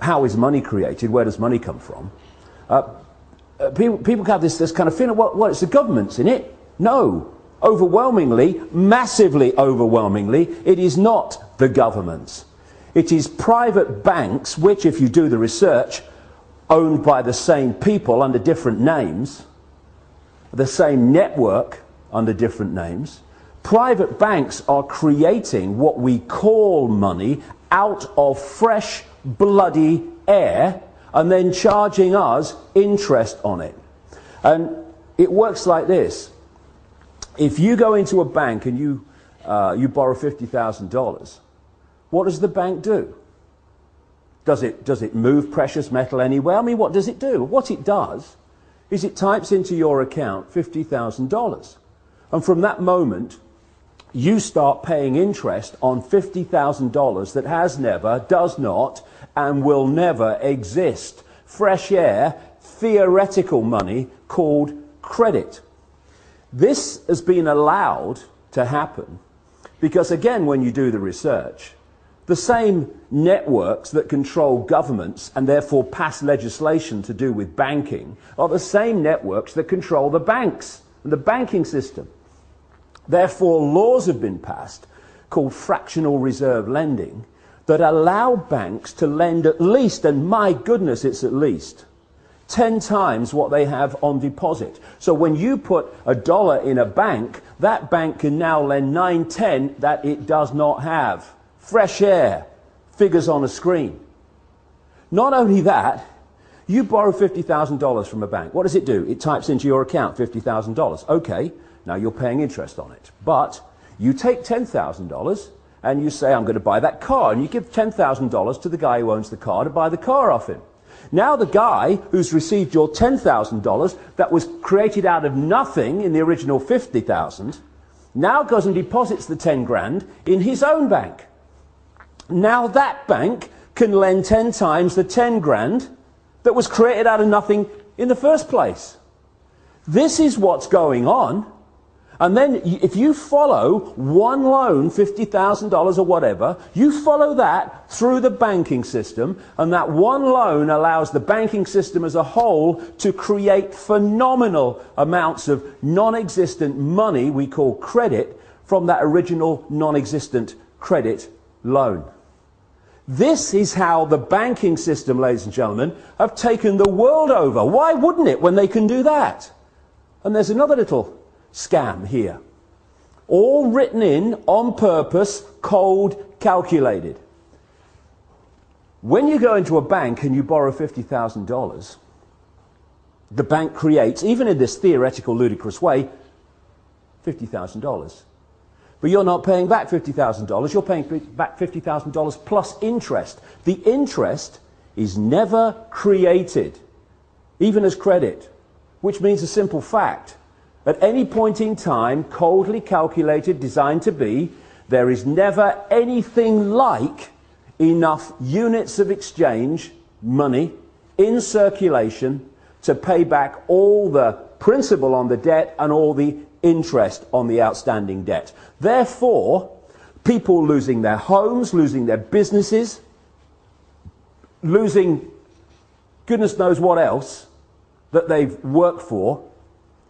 how is money created? Where does money come from? People have this kind of feeling, well, it's the government's in it. No. Overwhelmingly, massively overwhelmingly, it is not the government's. It is private banks, which, if you do the research, owned by the same people under different names, the same network under different names. Private banks are creating what we call money out of fresh, bloody air and then charging us interest on it. And it works like this. If you go into a bank and you borrow $50,000, what does the bank do? Does it move precious metal anywhere? I mean, what does it do? What it does is it types into your account $50,000. And from that moment, you start paying interest on $50,000 that has never, does not, and will never exist. Fresh air, theoretical money called credit. This has been allowed to happen because, again, when you do the research, the same networks that control governments and therefore pass legislation to do with banking are the same networks that control the banks and the banking system. Therefore, laws have been passed called fractional reserve lending that allow banks to lend at least, and my goodness, it's at least, 10 times what they have on deposit. So when you put $1 in a bank, that bank can now lend 9/10 that it does not have. Fresh air, figures on a screen. Not only that, you borrow $50,000 from a bank. What does it do? It types into your account $50,000. Okay, now you're paying interest on it. But you take $10,000 and you say, I'm going to buy that car, and you give $10,000 to the guy who owns the car to buy the car off him. Now the guy who's received your $10,000 that was created out of nothing in the original $50,000 now goes and deposits the 10 grand in his own bank. Now that bank can lend 10 times the 10 grand that was created out of nothing in the first place. This is what's going on. And then if you follow one loan, $50,000 or whatever, you follow that through the banking system, and that one loan allows the banking system as a whole to create phenomenal amounts of non-existent money we call credit from that original non-existent credit loan. This is how the banking system, ladies and gentlemen, have taken the world over. Why wouldn't it when they can do that? And there's another little scam here. All written in on purpose, cold, calculated. When you go into a bank and you borrow $50,000, the bank creates, even in this theoretical, ludicrous way, $50,000. But you're not paying back $50,000, you're paying back $50,000 plus interest. The interest is never created, even as credit, which means a simple fact. At any point in time, coldly calculated, designed to be, there is never anything like enough units of exchange, money, in circulation to pay back all the principal on the debt and all the interest on the outstanding debt. Therefore, people losing their homes, losing their businesses, losing goodness knows what else that they've worked for,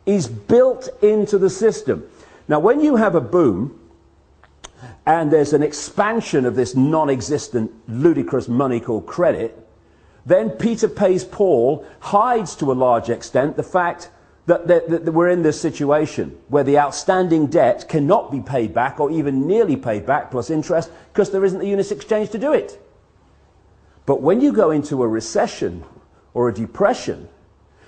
is built into the system. Now, when you have a boom and there's an expansion of this non-existent, ludicrous money called credit, then Peter pays Paul hides to a large extent the fact that we're in this situation where the outstanding debt cannot be paid back or even nearly paid back plus interest because there isn't the units exchange to do it. But when you go into a recession or a depression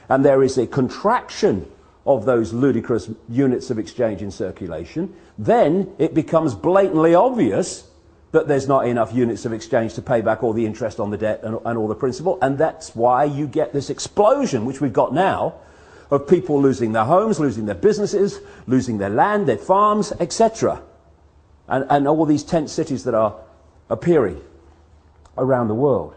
and there is a contraction of those ludicrous units of exchange in circulation, then it becomes blatantly obvious that there's not enough units of exchange to pay back all the interest on the debt and all the principal, and that's why you get this explosion, which we've got now, of people losing their homes, losing their businesses, losing their land, their farms, etc. And all these tent cities that are appearing around the world.